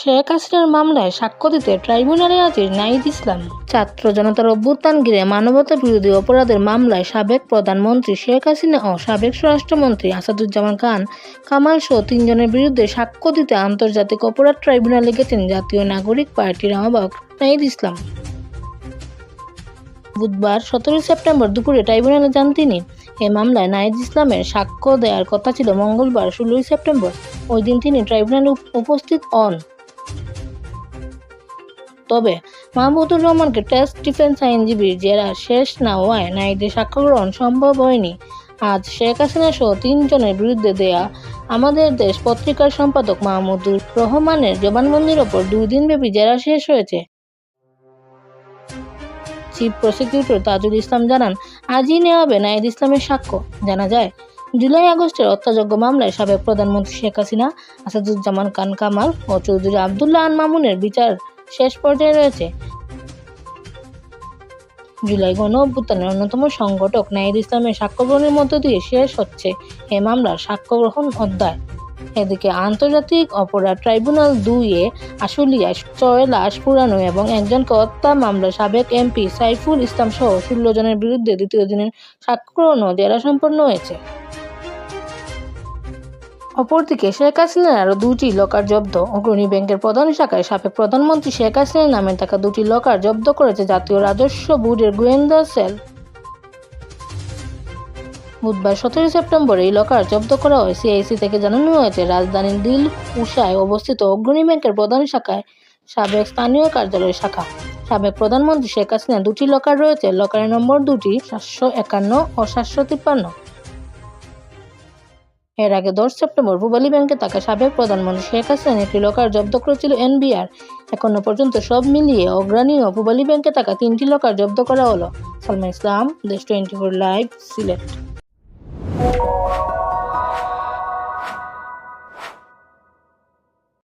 শেখ হাসিনার মামলায় সাক্ষ্য দিতে ট্রাইব্যুনালে হাজির নাহিদ ইসলাম। ছাত্র জনতার অভ্যুত্থান ঘিরে মানবতা বিরোধী অপরাধের মামলায় সাবেক প্রধানমন্ত্রী শেখ হাসিনা ও সাবেক স্বরাষ্ট্রমন্ত্রী আসাদুজ্জামান খান কামাল সহ 3 জনের বিরুদ্ধে সাক্ষ্য দিতে আন্তর্জাতিক অপরাধ ট্রাইব্যুনালে গেছেন জাতীয় নাগরিক পার্টির আহ্বায়ক নাহিদ ইসলাম। বুধবার 17 সেপ্টেম্বর দুপুরে ট্রাইব্যুনালে যান তিনি। এ মামলায় নাহিদ ইসলামের সাক্ষ্য দেওয়ার কথা ছিল মঙ্গলবার 16 সেপ্টেম্বর। ওই দিন তিনি ট্রাইব্যুনালে উপস্থিত হন। তবে মাহমুদুর রহমানকে টেস্ট ডিফেন্স আইনজীবীর জেরা শেষ না হওয়ায় নাহিদের সাক্ষ্য গ্রহণ সম্ভব হয়নি। আজ শেখ হাসিনা সহ 3 জনের বিরুদ্ধে দেয়া আমাদের দেশ পত্রিকার সম্পাদক মাহমুদুর রহমানের জবানবন্দির ওপর 2 দিনব্যাপী জেরা শেষ হয়েছে। চিফ প্রসিকিউটর তাজুল ইসলাম জানান, আজই নেওয়া হবে নাহিদ ইসলামের সাক্ষ্য। জানা যায়, জুলাই-আগস্টের হত্যাযজ্ঞ মামলায় সাবেক প্রধানমন্ত্রী শেখ হাসিনা, আসাদুজ্জামান খান কামাল ও চৌধুরী আবদুল্লাহ আল মামুনের বিচার শেষ পর্যায়ে রয়েছে। জুলাই গণ-অভ্যুত্থানের অন্যতম সংগঠক নাহিদ ইসলামের সাক্ষ্য গ্রহণের মধ্য দিয়ে শেষ হচ্ছে এ মামলার সাক্ষ্য গ্রহণ অধ্যায়। এদিকে আন্তর্জাতিক অপরাধ ট্রাইব্যুনাল 2-এ আশুলিয়ায় 6 লাশ পুড়ানো এবং একজনকে হত্যা মামলার সাবেক এমপি সাইফুল ইসলাম সহ 16 জনের বিরুদ্ধে দ্বিতীয় দিনের সাক্ষ্য গ্রহণ ও জেরা সম্পন্ন হয়েছে। অপরদিকে শেখ হাসিনার আরও 2টি লকার জব্দ। অগ্রণী ব্যাংকের প্রধান শাখায় সাবেক প্রধানমন্ত্রী শেখ হাসিনার নামে থাকা 2টি লকার জব্দ করেছে জাতীয় রাজস্ব বোর্ডের গোয়েন্দা সেল। বুধবার 17 সেপ্টেম্বর এই লকার জব্দ করা হয়। সিআইসি থেকে জানানো হয়েছে, রাজধানীর দিলকুশায় অবস্থিত অগ্রণী ব্যাংকের প্রধান শাখায় সাবেক স্থানীয় কার্যালয় শাখা। সাবেক প্রধানমন্ত্রী শেখ হাসিনার 2টি লকার রয়েছে। লকারের নম্বর 2টি 751 ও 753। এর আগে 10 সেপ্টেম্বর পূবালী ব্যাংকে থাকা সাবেক প্রধানমন্ত্রী শেখ হাসিনার একটি লকার জব্দ করেছিল এনবিআর। এখনো পর্যন্ত সব মিলিয়ে অগ্রণী ও পূবালী ব্যাংকে থাকা 3টি লকার জব্দ করা হলো। সালমা ইসলাম, দেশ 24 লাইভ, সিলেট।